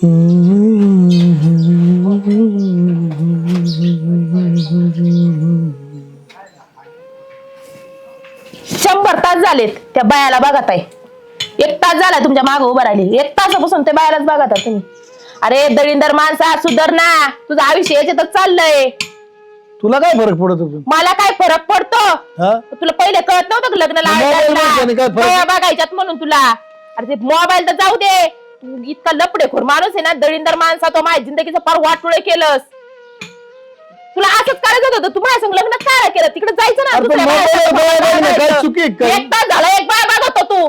100 तास झालेत त्या बायाला बघत आहे. 1 तास झाला तुमच्या मागे उभं राहिले. 1 तासापासून त्या बायालाच बघत आहे तुम्ही. अरे दळींदर माणसा सुधर ना, तुझं आयुष्य याच्यातच चाललंय. तुला काय फरक पडतो? मला काय फरक पडतो? तुला पहिले कळत नव्हतं का लग्न बघायच्यात म्हणून तुला? अरे ते मोबाईल तर जाऊ दे, तू इतका लपडेखोर माणूस आहे ना दळींदर माणसा, तो माझ्या जिंदगीचं फार वाटोळे केलंस. तुला असंच करायचं होतं, तू माझ्या संग लग्न काय केलं? तिकडे जायचं ना. 1 तास झाला एक बाय बघतो तू,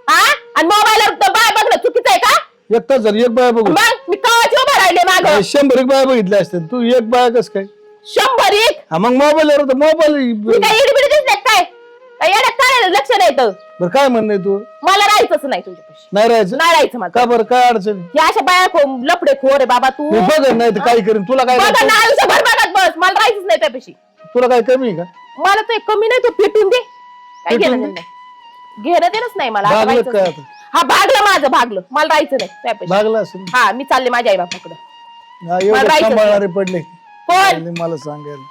हा? आणि मोबाईलवर बाय बघणं चुकीचं आहे का? 1 तास झाली एक बाय बघू. मग मी कवाची उभा राहिले माग? 100 एक बाय बघितले असते तू, एक बाय कस काय? 100? मग मोबाईलवर मोबाईल काय इडबिडीच नाही काय? येण्यात काय लक्ष नाही तर? बरं काय म्हणणं तू? मला राहायचंच नाही तुझ्यापाशी. नाही राहायचं? नाही राहायचं मला. का बरं, काय अडचण? या अशा बाया लपडे खोर आहे बाबा तू. मी बघ नाही तर काय करीन तुला? काय बघा ना, आयुष्यभर बघत बस, मला राहायचंच नाही त्यापाशी. तुला काय कमी आहे का? मला तो कमी नाही, तो पेटून दे. काय पेटून घेणं नाही, घेणं देणंच नाही मला. भागलं राहायचंच काय नाही. आता? हा भागलं माझं, भागलं. मला राहायचं नाही त्यापाशी. भागला असेल. हा मी चालले माझ्या आई बापाकडे. एवढे राहायचं सांभाळणारे पडले कोण? मला सांगायला.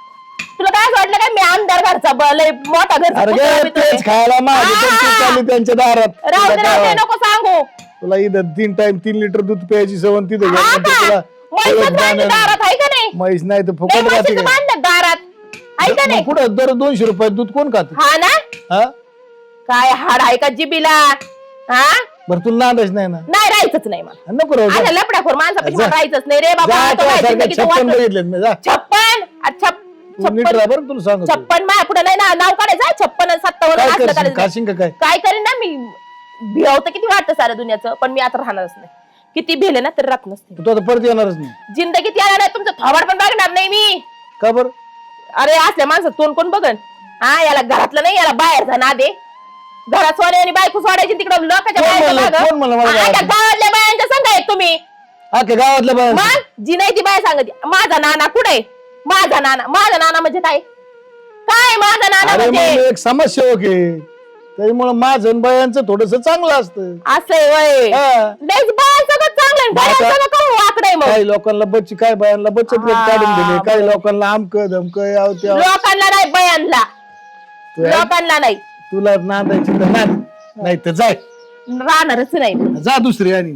तुला काय असं वाटलं काय मी आमदार घरचा लय मोठा अरे घरचा? तेच खायला माझी त्यांच्या दारात. राहू दे, राहू दे, नको सांगू. तुला इथं 3 टाइम 3 लिटर दूध प्यायची सवय तिथे हा का? म्हैसच बांधली दारात आहे का नाही? म्हैस नाही तर लय फुकट राहते म्हशीचं बांधलं दारात आहे का नाही? कुठं दर 200 रुपये दूध कोण खात? हा ना. हा काय हाड आहे का जिबीला? हा बरं तुला नांदायच नाही ना? नाही राहायचंच नाही मला. नको राहू आता लपड्याखोर माणसापाशी मला जा. राहायचंच नाही रे बाबा. जा, तो माझ्या जिंदगीचं 56 वाटलं. बघितलेत मी. जा 56? अच्छा, तू नीट राहा बरं, तुला सांगतो. 56 माझ्या पुढे नाही ना नाव काढायचं. 56 आणि 57 काय असलं करशील? काढायचं. खाशील का काय? काय करेन ना मी. भिवतं किती वाटतं साऱ्या दुनियाचं, पण मी आता राहणारच नाही. किती भिले ना तर राहत नसते. तू आता परत येणारच नाही जिंदगीत येणार नाही, तुमचं थोबाड पण बघणार नाही मी. का बरं? अरे असल्या माणसात तोंड कोण बघन? हा याला घरातलं नाही, याला बाहेरचा ना दे. घरात सोडे आणि बायको सोडायची तिकडं लोकांच्या कोण म्हणलं मला गावातलं? गावातल्या बायांच्या संघ आहेत तुम्ही. अख्ख्या गावातल्या बाया मग जी नाही ती बाय सांगते माझा नाना कुठे? माझा नाना म्हणजे काय? काय माझा नाना अरे म्हणजे? मग एक समाजसेवक आहे त्याच्यामुळे माझं आणि बायांचं थोडस चांगलं असतं. असं आहे वय. हा. बाय सगळं चांगलं आहे, बाया सगळं काहून वाकडं आहे मग? काही लोकांना बच्ची काय बायांना बचत गट हा, काढून दिले, काही लोकांना आमक धमक लोकांना नाही बयांना, लोकांना नाही. तुला नांदायची तर नांद, नाही तर जाय, राहणारच नाही. जा दुसरी. आणि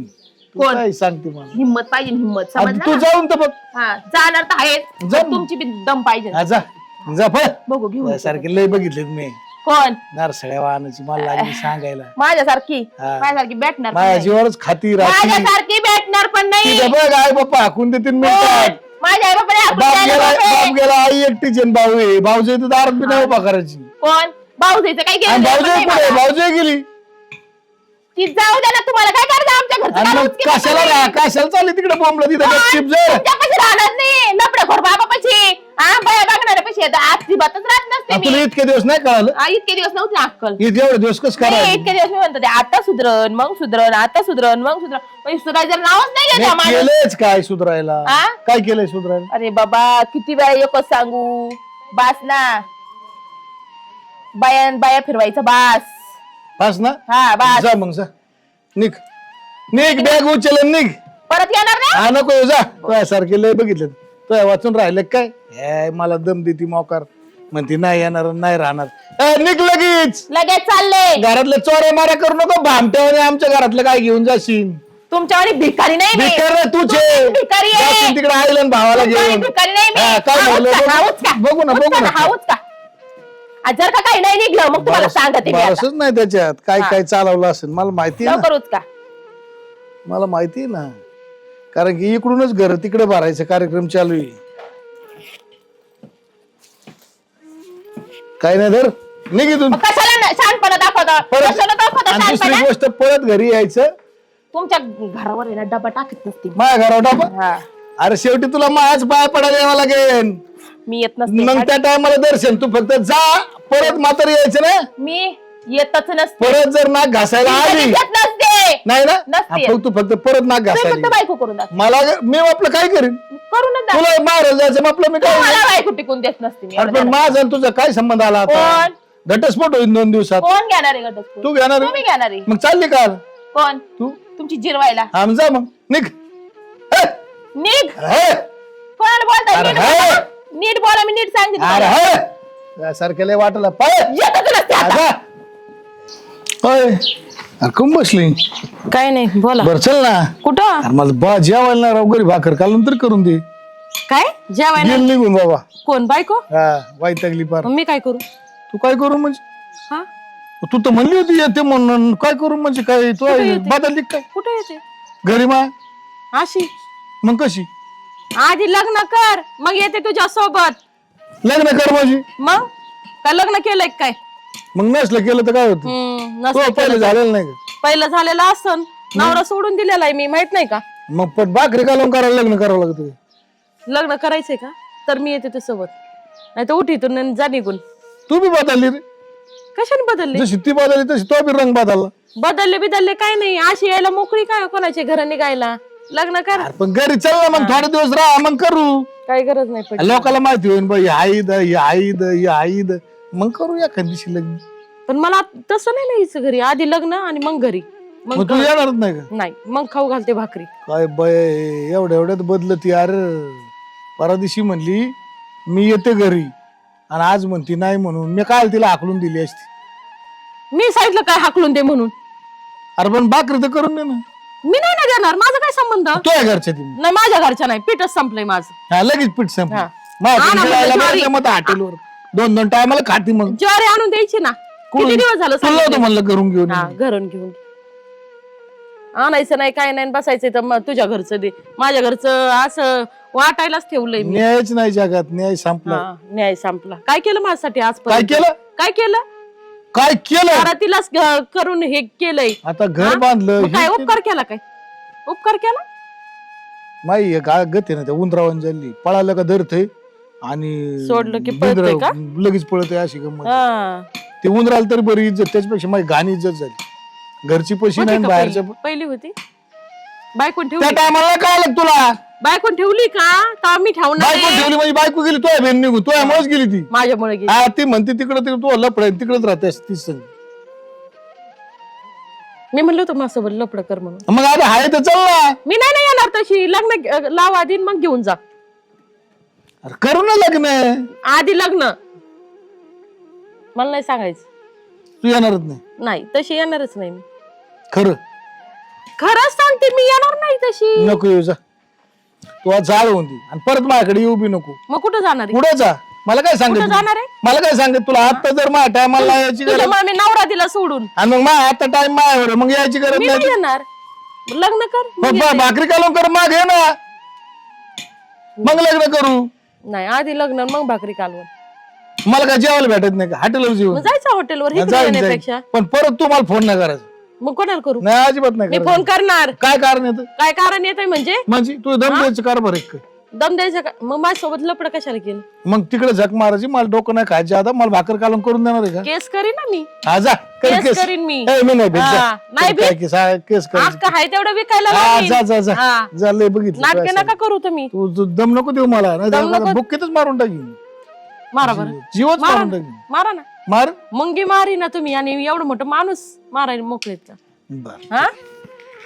तू कोण? काय सांगते मला? हिम्मत पाहिजे, हिम्मत. आता समजलं तू ना? जाऊन तर बघ. हा जाणार तर आहेच, जा. पण तुमची बी दम पाहिजे. हा, जा जा पळ. बघू घेऊ. सारखे लय बघितलेत मी कोण? नारसळ्या वाहनाची मला लागली सांगायला. माझ्यासारखी? हा. माझ्यासारखी भेटणार पण माझ्या नाही. जीवावरच खाती राहती. माझ्यासारखी भेटणार पण नाही. तिथे बघ आई बाप्पा हाकून देतील मी. कोण? माझ्या आई बापाने हाकून बाप द्यायला गेला, नको. बाप गेला, आई एकटीच आहे, भाऊ आहे. भाऊजी तर दारात बी नाही उभा करायची. कोण? भाऊजाईचं काय आणि गेलं भाऊजी पुढे, भाऊजी गेली. ती जाऊ द्या ना, तुम्हाला काय करायचं आमच्या घरचं? आणि काय मग उचकी कशाला बाबा नाही? कशाला चालली तिकडे बोंबला तिथे कोण? गपचिप जर. तुमच्यापाशी राहणार नाही, लफडेखोर बाबापाशी. हा बाया बघणाऱ्यापाशी आता अजिबातच राहत नसते तुला मी. इतके दिवस नाही कळालं? इतके दिवस नव्हती अक्कल. इतके एवढे दिवस कसं नाही, करायचं? इतके दिवस मी म्हणतो ते आता सुधरण मग सुधरण, आता सुधरण मग सुधरण. म्हणजे सुधारायचं नावच नाही घेत हा मी माणूस. केलंच काय सुधरायला? हा? काय केलंय सुधरायला? अरे बाबा किती वेळा एकच सांगू, बास ना. बाया फिरवायचं बास. पास ना? हा बास. जा मग जा, निघ निघ, बॅग उचल आणि निघ. परत येणार ना? हा नको येऊ, जा. तुझ्या सारखे लय बघितलं. तुझ्या वाचून राहिले काय? हे मला दम देती मोकार, म्हणते नाही येणार नाही राहणार. निघ लगेच. लगेच चालले. घरातले चोऱ्या माऱ्या करू नको, भामट्यावर आमच्या घरातलं काय घेऊन जाशील. तुमच्यावानी भिकारी नाही मी. भिकार नाही तुझे. तुम्ही भिकारी आहे. जाशील तिकडे आईला आणि भावाला तुमच्यावानी घेऊन. भिकारी नाही मी. हा, काय हाऊच म्हणलं? का? हाऊच का? बघू ना, बघू ना. हाऊच का? आज जर का काही नाही निघलं मग तुम्हाला सांगते मी आता. बरसच नाही त्याच्यात काय हा. काय चालवलं असेल मला माहिती आहे ना. लवकरच का? मला माहिती आहे ना, कारण की इकडूनच घर तिकडे भरायचा कार्यक्रम चालू आहे. काय नाही धर, निघ इथून. मग कशाला शहाणपणा दाखवता? परत कशाला दाखवता आणि दुसरी शहाणपणा? गोष्ट, परत घरी यायचं. तुमच्या घरावर आहे ना डबा टाकत नसते. माझ्या घरावर टाका. हा अरे शेवटी तुला माझ पाय पडायला यावं लागेल. मी येत मग नसते. त्या टायमाला दर्शन तू फक्त जा, परत म्हातारी यायचं ना. मी येतच नसते. परत जर नाक घासायला आली येत नसते. नाही ना, नसते. हा, तू फक्त परत नाक तुम्ही फक्त घासायला बायको करून दाखवा. मला मी आपलं काय करीन? करूनच दाखवा. तुला मारायला जायचं मग आपलं मी काय? मला बायको टिकून देत नसते मी. अरे पण माझा आणि तुझा काय संबंध आला आता? कोण? घटस्फोट होईल 2 दिवसात. कोण घेणार आहे घटस्फोट? तू घेणार आहे? तुम्ही घेणार आहे. मग चालली का कोण? तू? तुमची जिरवायला. आम जा मग निघ. नीट हे? कोणाला बोलताय अरे नीट हे? बोला. नीट बोला मी नीट सांगितलं अरे तुम्हाला. हे? सारखं लय वाटलं पळ येतं तुला ते आता. आजा. ओय, अरे कोण बसली काय नाही बोला बर चल ना. कुठं अरे मला बा जेवायला नाही राव घरी भाकर कालून तर करून दे. काय जेवायला गेल निघून बाबा. कोण बायको हा वैतागली पार. मग मी काय करू तू काय करू म्हणजे हा तू तर म्हणली होती येते म्हणून काय करू म्हणजे काय तू येते? बदलली काय कुठे येते घरी मा अशी मग कशी आधी लग्न कर मग येते तुझ्या सोबत. लग्न कर माझी मग काय लग्न केलंय काय मग नसलं केलं तर काय होतं नसलं तो पहिले केलं तर. झालेलं नाही का पहिलं झालेलं असन नवरा सोडून दिलेला आहे मी माहित नाही का. मग पण भाकरी घालून करायला लग्न करावं लागतं. लग्न करायचंय का तर मी येते तुझ्यासोबत नाही तर उठीतून आणि जा निघून. तू बी बदलली रे कशाने बदलले जशी ती बदलली तशी तो बी रंग बदलला. बदलले काय नाही अशी यायला मोकळी काय कोणाच्या घरा निघायला. लग्न कर अरे पण घरी चल ना मग थोडे दिवस राहा मग करू. काही गरज नाही पडली. लोकांना माहिती होईल बाई ही आईद मग करू एखाद दिवशी लग्न. पण मला तसं नाही यायचं घरी आधी लग्न आणि मग घरी मग मग तू येणारच नाही का नाही मग खाऊ घालते भाकरी. काय बाय एवढ्यात बदलत यार. परदिवशी म्हणली मी येते घरी आणि आज म्हणती नाही म्हणून मी काय तिला हाकलून दिली असती. मी सांगितलं काय हाकलून दे म्हणून. अरे पण भाकरी तर करून दे ना. मी नाही ना देणार माझा काय संबंध. तो आहे घरच्या ती नाही माझ्या घरच्या नाही पीठच संपलंय माझं. हा लगेच पीठ संपलं. हा. हा ना, म्हणजे ज्वारी. मग हॉटेलवर 2-2 टायमाला खाती मग ज्वारी आणून द्यायची ना किती दिवस झालं तुला होतं सांगितलं. म्हणलं करून घेऊन हा घरून घेऊन आणायचं नाही काय नाही बसायचं तर मग तुझ्या घरचं दे माझ्या घरचं असं वाटायलाच ठेवलंय मी. न्यायच नाही जगात न्याय संपला. हा, न्याय संपला. काय केलं माझ्यासाठी आज काय केलं काय केलं काय केलं तिलाच करून हे केलंय. आता घर बांधलं मग काय हे उपकार केला काय उपकार केला. माही एक गत आहे ना त्या उंदरावन झाली पळालं का धरतय आणि सोडलं की पळतंय का? लगेच पळतय अशी गंमत. हा. ते उंदराला तरी बरी इज्जत त्याच्यापेक्षा माझी घाणी इज्जत झाली. घरची पशी होती नाही का बाहेरच्या पहिली होती बायकोन त्या ठेवली टायमाला काय आलं तुला बायकोन ठेवली का तर मी ठेवणार बायको आहे. ठेवली माझी बायको गेली तुझ्या भेन निघून तुझ्यामुळेच गेली ती. माझ्यामुळे गेली. हा ती म्हणते तिकडे तू लपड तिकडेच राहते तीच संग. मी म्हणलं होतं माझ्यासोबत लपड कर म्हणून. मग आता हाय तर चल ना. मी नाही येणार तशी लग्न लाव आधी मग घेऊन जा. अरे करू ना लग्न आधी लग्न मला नाही सांगायचं. तू येणारच नाही नाही तशी येणारच नाही मी खरं खरंच सांगते मी येणार नाही तशी. नको येऊ जा तू आज झाड होती आणि परत माझ्याकडे येऊ बी नको. मग कुठं जाणार आहे? पुढे जा मला काय सांगत कुठं जाणार आहे? मला काय सांगत तुला आता जर माझ्या टायमाला यायची गरज तुझ्या मी नवरा दिला सोडून आणि मग माझ्या आता टाइम माझ्यावर मग यायची गरज मी नाही. नाही येणार. लग्न कर मग मग येते. भाकरी कालून कर माग ये ना मग लग्न करू. नाही आधी लग्न मग भाकरी कालवण. मला काय जेवायला भेटत नाही का हॉटेलवर जेवण मग जायचं हॉटेलवर जाईन, जाईन. येण्यापेक्षा. पण परत तू मला फोन नाही करायचा. मग कोणाला करू नाही अजिबात नाही मी करायचं. फोन करणार. काय कारण येतं काय कारण येतंय म्हणजे तू दम द्यायचं कारभार आहे काय? दम द्यायचं का मग माझ्यासोबत लपड कशाला केलं. मग तिकडे झक मारायची मला डोकं नाही खायचे आता मला भाकर कालून करून देणार आहे का? केस करीन ना मी. हा जा कर केस केस. करीन मी. ए, मी नाही भेट जा. हा, नाही कर, काय केस हा, केस कर अक्का हाय तेवढं विकायला हा लावीन. जा जा जा हा. जा लय बघितलं नाटके तू असं. नका करू तुम्ही. तू दम नको देऊ मला नाही दम नको. बुक्कीतच मारून टाकीन मारा बरं जीवच मारा मारून ना. टाकीन मारा ना मार मुंगी मारी ना तुम्ही आणि एवढं मोठं माणूस मारायला मोकळेत का. बर हा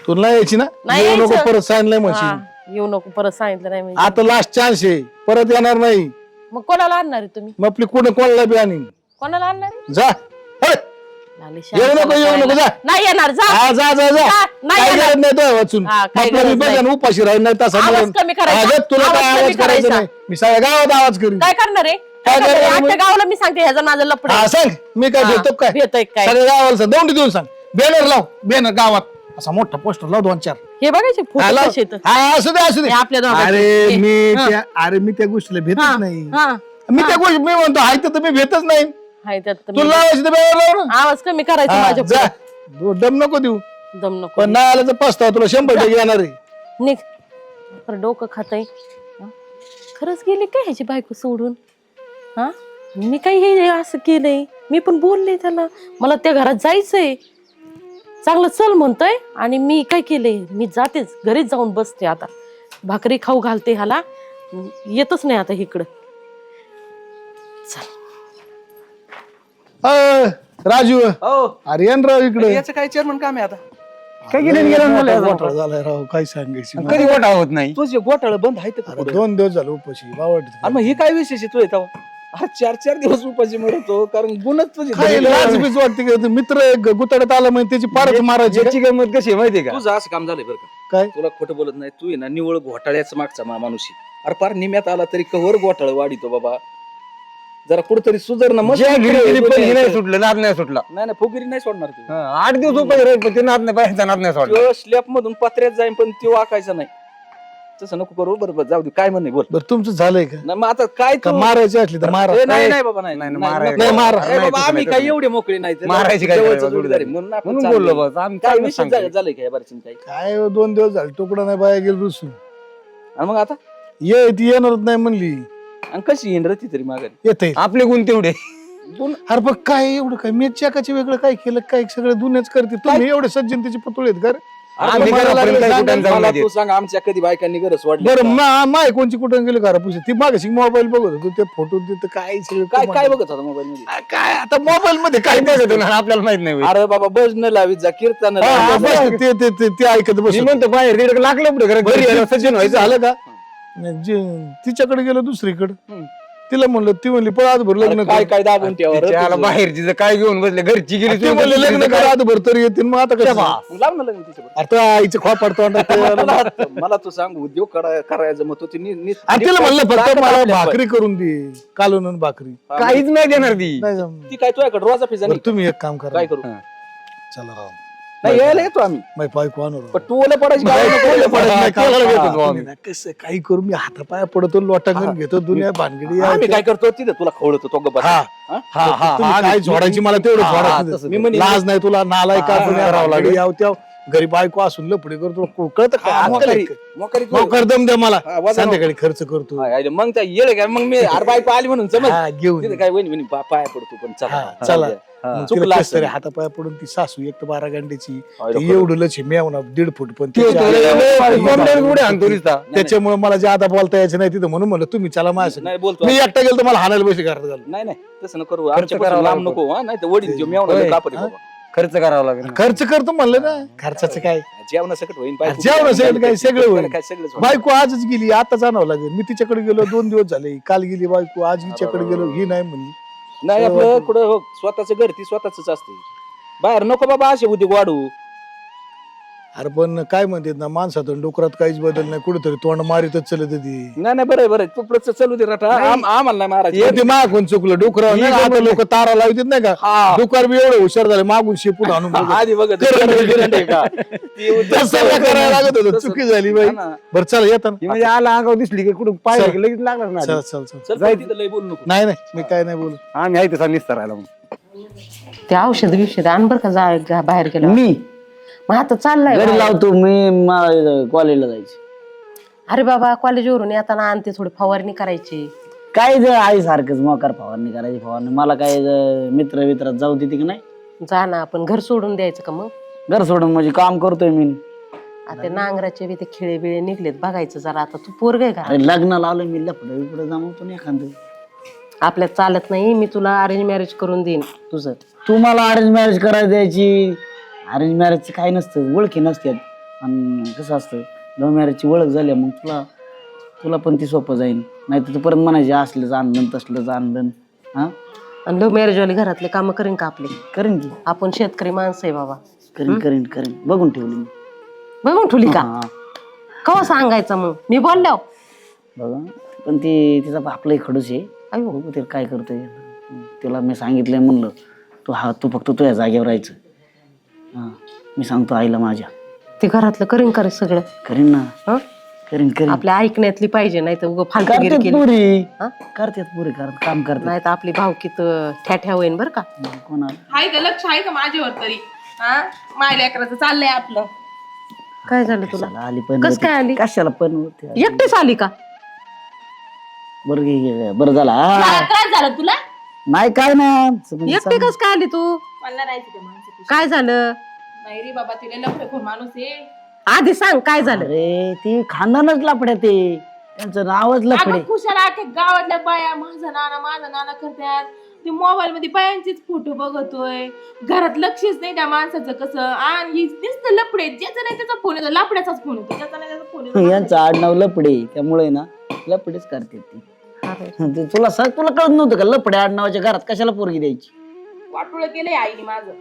तुला यायची ना नाही येऊ नको यायचं. परत सांगितलंय मशीन हा, येऊ नको परत सांगितलं नाही म्हणजे. आता लास्ट चान्स आहे परत येणार नाही मग कोणाला आणणार आहे तुम्ही मग आपली कुठे कोणाला बी आणीन कोणाला आणणार आहे? जा हट. लाली येऊ नको शांत येऊ नको करायला. जा नाही येणार जा हा जा जा जा हा, नाही काय येणार. गरज नाही तो वाचून हा, काय आपल्याला गरज बघा नाही. ना, उपाशी राहील नाही तसा आवाज म्हणून. कमी करायचा. अगं, तुला आवाज काय कमी आवाज करायचा करायचा. नाही मी सगळ्या गावात आवाज करीन काय करणार आहे काय करणार आहे? आजच्या गावाला मी सांगते ह्याचं माझं लपड हा सांग मी काय भेटतो काय भेटतोय काय सगळ्या गावाला सांग दौंडी देऊन सांग बॅनर लाव बॅनर गावात असा मोठा पोस्टर लाव 2-4 हे बघायचे फोटो हा, लाव. कसे आहेत. हा, असू दे असू दे हे आपल्या दोघांचे. अरे हे. मी हा. त्या गोष्टीला हा, भेटत नाही हा. मी त्या गोष्टी मी म्हणतो हाय तर मी भेटच नाही हाय त्यात तर तुला मी- लावायची तर बॅनर लाव ना आवाज कमी करायचा हा, माझ्या जा पुढे. दम नको देऊ दम नको पण नाही आलं तर पस्ताव तुला 100% येणार आहे निघ पर डोकं खातय खरंच गेली काय ह्याची बायको सोडून. हा मी काही हे असं केलंय मी पण बोलले त्याला मला त्या घरात जायचंय चांगलं चल म्हणतोय आणि मी काय केलंय मी जातेच घरीच जाऊन बसते आता भाकरी खाऊ घालते ह्याला येतच नाही आता इकडं. चल राजू हो अरे येन राव इकडे याचं काय चेअरमन काम आहे आता काय केलं गेलं मला घोटाळा झालाय राव, काय सांगायची मला. कधी घोटाळा होत नाही. तुझे घोटाळे बंद आहेत का अरे कुठं? 2 दिवस झाले उपाशी अरे मग हे काय विशेष आहे तू अरे 4-4 दिवस उपाशी मरतो कारण गुणच तुझे काय लाजबीज वाटते का? मित्र गुताड्यात आला म्हणजे त्याची पारच मारायची का? याची गंमत कशी आहे माहितीये का? तुझं असं काम झालंय बरं का? काय तुला खोटं बोलत नाही, तू आहे ना निवळ घोटाळ्याचा मागचा माणूस आहे. अरे पार निम्यात आला तरी कवर घोटाळ वाढितो बाबा. जरा कुठेतरी सुधारणा ज्या घरी गेली पैसे नाही सुटलं, नाद नाही सुटला. नाही फुगिरी नाही सोडणार तू. 8 दिवस उपाय राहील पण ते नाद नाही, बाहेरचा नाद नाही सोडला. तो स्लॅब मधून पत्र्यात जाईन पण तो वाकायचा नाही. तसं नको करू. बरोबर जाऊ दे, काय म्हणे बोल. बरं तुमचं झालंय का? नाही मग आता काय का तू मारायची असली तर मारा. नाही बाबा नाही नाही, नाही, मारायचं. नको. नाही, मारा. अरे बाबा नाही, आम्ही तसं काय नाही. एवढे मोकळे नाही मारायची काय जवळचं गरज जोडीदार आहे. नाही. म्हणून आपण म्हणून चाललोय. बोललो बस आम्ही काय चाललोच विषय सांगतोय. झालंय काय बरं काय काय 2 दिवस झाले तुकडा नाही बाया गेलो रुसून. आणि मग आता ये ती येणारच नाही म्हणली. आणि कशी येईन रती तरी माघारी येते. आपले गुण तेवढे. अरे पण काय एवढं काय मी चकाची वेगळं काय केलं काय सगळं दुनियाच करते तुम्ही एवढे सज्जनतेचे पुतळे आहेत का रे? आम्ही मला घरापर्यंत लागलं काही सांगा, कुठं जाऊन मला नाही तू देत. सांग आमच्या कधी बायकांनी गरज वाढली बरं का? माय कोणची कुठं गेली घरा पुढे ती मागाशी मोबाईल बघत होतो ते फोटो तिथं काय सगळं काय तुम्हाला- काय बघत होता मोबाईल मध्ये? काय आता मोबाईल मध्ये काय काय बघत होतो, आपल्याला माहित नाही होय. अरे बाबा भजन लावीत जा कीर्तन हा, हा, लावीत जा. बस ते ऐकत बस मी म्हणतो बाहेर दीड लागलं पुढे घरात घरी यायला सज्जन व्हायचं. झालं का तिच्याकडे गेलो दुसरीकडे तिला म्हणलं ती म्हणली पण आजभर लग्न अरे काय कर. काय दाबून ठेवा त्याला बाहेरची जर काय घेऊन बसले घरची गेली ती म्हणले लग्न कर आजभर तरी येतील मग आता कसं मग लाव ना लग्न तिच्याबरोबर. आता आईचं खवा पडतो मला तू सांग उद्योग करायचं मग तो ती तिला म्हणलं फक्त मला भाकरी करून दे कालून आणि भाकरी काहीच नाही देणार ती. नाही जमणार. ती काय तुझ्याकडे रोजा पिझ्झा बरं, नाही तुम्ही एक काम करा काय करू चला राव नाही यायला येतो आम्ही माय बायको आणू पण तू ओले पडायची काय नको, ओले पडायची नाही. त्याला हा, घेतो हा. आम्ही. कसं काही करू मी हातापाया पडतो लोटांगण घेतो दुनिया भानगडी आम्ही काय करतो तिथे तुला खवळतो तो गप्पा हा हा, हा, तुम्ही हा, काय झोडायची मला तेवढं हा, झोडायचं तसं मी म्हणे- लाज नाही तुला नालाय का हा, पुण्या करावं लागेल. भानगडी याव त्या घरी बायको असून लपडे करतो कळत हा, काय मोकारी- मोकारी करू. मोकर दम द्या मला हा, वजन- संध्याकाळी खर्च करतो हा, यायला मग त्या येळे काय मग मी अरे बायको आली म्हणून समज हा, घेऊन तिथे काय वहिनी पाया पडतो पण हा, चला चला हा. मग चुकलं तिला कसं असेल. तरी हातापाया पडून ती सासू एक तर 12 गांडीची अरे ती एवढं लची मेवना 1.5 फूट पण ती तिच्या- उड्या आणतो नुसता. त्याच्यामुळे मला ज्यादा बोलता यायचं नाही तिथं म्हणून म्हणलं तुम्ही चला माझ्या नाही बोलतो मी एकटा गेलो तर मला हाणायला पैसे घरात घालून नाही नाही तसं नको करू खर्च आमच्या करावा लांब लागतो. नको हा नाही तर वडील जेव मेवणा होय. कापड हा? खर्च करावा लागेल. खर्च करतो म्हणलं ना खर्चाचं काय जेवणासकट होईन जेवणासकट काय सगळं होईल. काय सगळंच होईल. बायको आजच गेली आताच आणावं लागेल मी तिच्याकडे गेलो 2 दिवस झाले काल गेली बायको आज हिच्याकडे गेलो ही नाही म्हणली नाही आपलं कुठं हो स्वतःच घर ती स्वतःच असते बाहेर नको बाबा असे उद्योग वाढू अरे पण काय म्हणतात ना माणसातून डोकरात काहीच बदल नाही कुठेतरी तोंड मारितच चलत ती नाही नाही बरं बरं तू प्रच चालू दे राठा आम्हाला नाही मारायचं ते मागून चुकलं डोकरा आता लोक तारा लावतात नाही का हा. डोकर बी एवढं हुशार झाले मागून शेपूट आणून बघत. आधी बघत करंट आहे का ती उद्योग तसं नाही करायला लागत होतं तसं- चुकी झाली बाई हा ना. बरं चला येतात ही म्हणजे आला अंगावर दिसली की कुठून पाहिलं की लगेच लागणार ना. चल चल चल चल पण तिथं लय बोलू नको नाही नाही मी काय नाही बोलू आम्ही आहे तसा निस्तार राहिला मग. ते औषध बिषध आण बर का बाहेर गेलो मी मग आता चाललाय घरी बाहेर. लावतो मी मला कॉलेजला जायचं अरे बाबा कॉलेजवरून येताना आणते थोडी फवारणी करायची काय जर आई सारखंच मोकार फवारणी करायची फवारणी मला काय मित्र मित्रात जाऊ देते की नाही जा ना आपण घर सोडून द्यायचं का मग घर सोडून म्हणजे काम करतोय मी आता नांगराचे बी ते खिळे बिळे निघलेत बघायचं जरा आता तू पोरग आहे का अरे लग्न लावलं मी लपडं बिपडं जमवतो ना एखादं आपल्यात चालत नाही मी तुला अरेंज मॅरेज करून देईन तुझं तू मला अरेंज मॅरेज करायला द्यायची अरेंज मॅरेजची काही नसतं ओळखी नसतात आणि कसं असतं लव्ह मॅरेजची ओळख झाली मग तुला पण ती सोपं जाईल नाही तर तू परत म्हणायचे असलंच आणलं तसलंच आणलं हा आणि लव्ह मॅरेज वाले घरातले काम करीन का आपले करीन की आपण शेतकरी माणसं आहे बाबा करीन करीन करीन बघून ठेवली मी बघून ठेवली का हा कवा सांगायचं मग मी बोललो बघा पण ती तिचा आपलाही खडूस आहे अयो बघू ते काय करतोय तिला मी सांगितलंय म्हणलं तू फक्त तुझ्या जागेवर राहायचं हा मी सांगतो आईला माझ्या ते घरातलं करीन का रे सगळं करीन ना हं? करीन करीन आपल्या ऐकण्यातली पाहिजे नाही तर उगं फालतूगिरी करतात केली पुरी हा? करतात पुरी काम करतात नाही तर आपली भावकीत ठ्याठ्या होईन बरं का कोणाला हाय का लक्ष आहे का माझ्यावर तरी हा मायला अकराचं चाललंय आपलं काय झालं तुला कशाला आली पण कस काय आली कशाला पण होते एकटीच आली का बरं झाला हा. काय झालं तुला नाही काय ना म्हणजे एकटी कस काय आली तू मला नाही त्या माणसाची काय झालं नाही रे बाबा तिला लफडेखोर माणूस आहे आधी सांग काय झालं अरे ती खानदानच लफड्या ते त्यांचं नावच लफडे अगं खुशाला अख्ख्या गावातल्या बाया माझा नाना करतात ते मोबाईल मध्ये बायांचेच फोटो बघतोय, घरात लक्षच नाही त्या माणसाचं कसं. आणि नुसतं लफडे, ज्याचा नाही त्याचा फोन येतो, लफड्याचाच फोन येतो, ज्याचा नाही त्याचा फोन येतो. यांचं आडनाव लपडे, त्यामुळे ना लपडेच करते ती. तुला कळत नव्हतं का लपडे आडनावाच्या घरात कशाला पोरगी द्यायची? वाटोळं केलंय आईने माझं.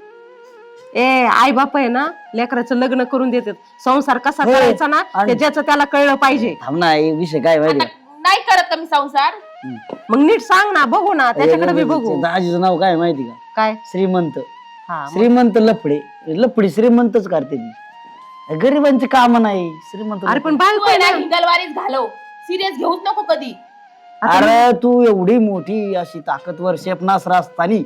ए आई बाप आहे ना लेकराचं लग्न करून देतात. संसार कसा होय. करायचा ना आणि- ते ज्याचं त्याला कळलं पाहिजे. थांब ना, हे विषय काय माहिती आता नाही करत का मी संसार? मग नीट सांग ना, बघू ना त्याच्याकडे बी बघू. दाजीचं नाव काय माहिती का? काय श्रीमंत. हा मग. श्रीमंत लपडे श्रीमंतच करते ती. गरिबांची काम नाही श्रीमंत. अरे पण तू बायको आहे आहे ना ना. हिंगलवारीच घालव, सिरियस घेऊच नको कधी. अरे तू एवढी मोठी अशी ताकदवर क्षेपणास्त्र असताना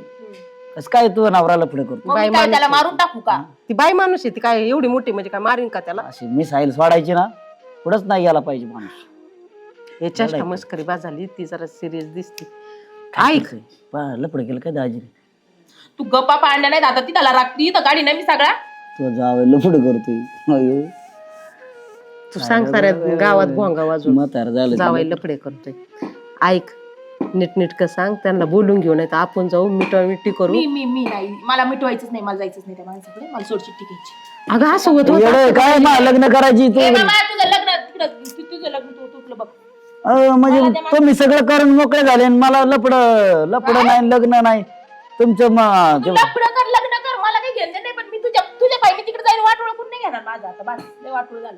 कस काय तू नवरा लफडे करतो? मग मी काय त्याला मारून टाकू का? ती बाई माणूस आहे, ती काय एवढी मोठी म्हणजे काय मारीन का त्याला? अशी मिसाईल सोडायची ना, पुढंच नाही गेला पाहिजे माणूस. हे चष्टा मस्करी बा झाली, ती जरा सिरियस दिसते. ऐक लफडे केलं काय दाजी? तू गप्पा पाडल्या नाही आता, ती त्याला राखती तर गाडी नाही मी सगळा. तू जावं लफडे करतोय. अयो, तू सांग साऱ्या गावात भोंगा वाजून म्हातार झालं. जावाय लफडे करतोय. ऐक नीटनीटकं सांग, त्यांना बोलून घेऊन येतं, आपण जाऊ मिठी करू. मी नाही, मला मिटवायचंच नाही, मला जायचंच नाही त्या माणसाकडे, मला सोड चिठ्ठी घ्यायची. अगं असं होत येडं काय मा लग्न करायची तू? ए बाबा, तुझं लग्न तिकडं, तुझं लग्न तू तुला बघ. म्हणजे तुम्ही सगळं करून मोकळे झाले आणि मला लपड नाही, लग्न नाही तुमचं. तू लफडं कर, लग्न कर, मला काही घेणं नाही, पण मी तुझ्या पायी मी तिकडे जाईन, वाटोळं कोण नाही घेणार माझं आता. बस लय वाटोळं झालं.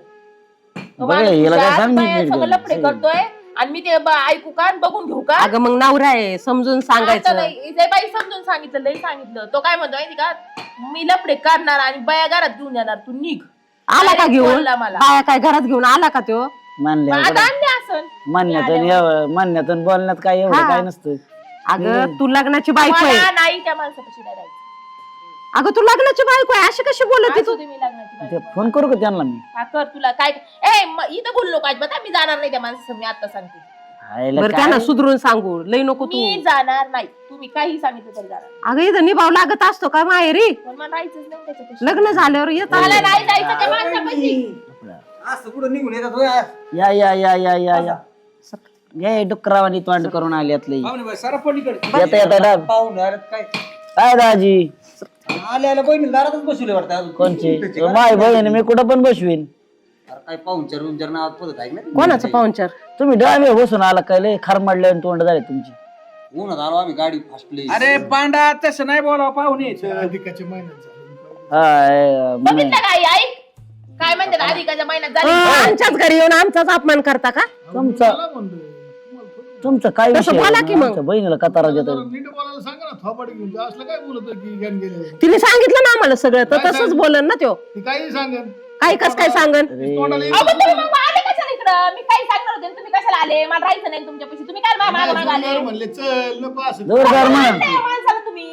बरं, याला काय सांग नीट नीट सगळं करून. लफडे करतोय आणि मी ते ऐकू का आणि बघून घेऊ का? अगं मग नवरा आहे, समजून आता सांगायचं. नाही, जे बाई समजून सांगितलं, लई सांगितलं. तो काय म्हणतो माहिती का, मी लफडे करणार आणि बाया घरात घेऊन येणार, तू निघ. आला का घेऊन? बोलला मला. बाया काय घरात घेऊन आला का त्यो? मानल्या आता आणले असन. म्हणण्यातून बोलण्यात काय एवढं हा. काय नसतं. अगं तू लग्नाची बायको आहे. मला नाही त्या माणसापाशी नाही राहायचं. अगं तू लग्नाची बायको आहे, अशी कशी बोलत असू तू? दे, मी लग्नाची ते बायको. फोन करू का त्यांना मी? हा, कर तुला काय. इथं बोलू नको अजिबात, मी जाणार नाही त्या माणसाचं, मी आता सांगते. हायला बरं काय? त्यांना सुधरून सांगू, लई नको तू. मी जाणार नाही, तुम्ही काही सांगितलं तरी जाणार. अगं इथं निभाव लागत असतो का माहेरी? पण मला राहायचंच नाही त्याच्यापाशी. लग्न झाल्यावर येत मला नाही जायचं त्या माणसापाशी. असं कुठं निघून येतात होय? या या या या या या ये डुकरावानी तोंड करून आल्यातले. पाहुणे बाई, सारा पलीकडे. येता येता डाब. पाहुणे अरे काय काय दाजी आल्या बहिणी दारातच बसवले वाटतं अजून. कोणची माय बहीण? मी कुठं पण बसवीन. अरे काय पाहुणचार रुमचार नावात पद्धत आहे ना? कोणाचं पाहुणचार? तुम्ही डावे बसून आला काय? लय खरमाडले आणि तोंड झाले तुमची. उन्हात आलो आम्ही, गाडी फासली. अरे पांडा, तसं नाही बोलावं पाहुणे. अधिकाच्या महिन्यात झालं. बघितलं काय आई काय म्हणतात, अधिकाच्या महिन्यात झाली. आमच्याच घरी येऊन आमचाच अपमान करता का? तुमचा मला म्हणतोय, तुम्हाला थोडी- तुमचं काय तसं विषय? बोला की मग. आमच्या बहिणीला कतारा देतो. जरा नीट बोलायला सांगा ना, थोपाड घेऊन जा. असलं काय बोलतोय की ज्ञान गेले? तिने सांगितलं ना आम्हाला सगळं, तर तसंच बोलन ना त्यो. ती काही सांगेल. काय कस काय सांगन? तोंडाला अहो, पण तुम्ही मग आले कशाला इकडं? मी काही सांगणार होते, तुम्ही कशाला आले? मला राहायचं नाही तुमच्यापाशी, तुम्ही काय मागे मागे आले? जोरदार म्हणले चल नको असं. जोरदार म्हणा. काय माणसाला तुम्ही?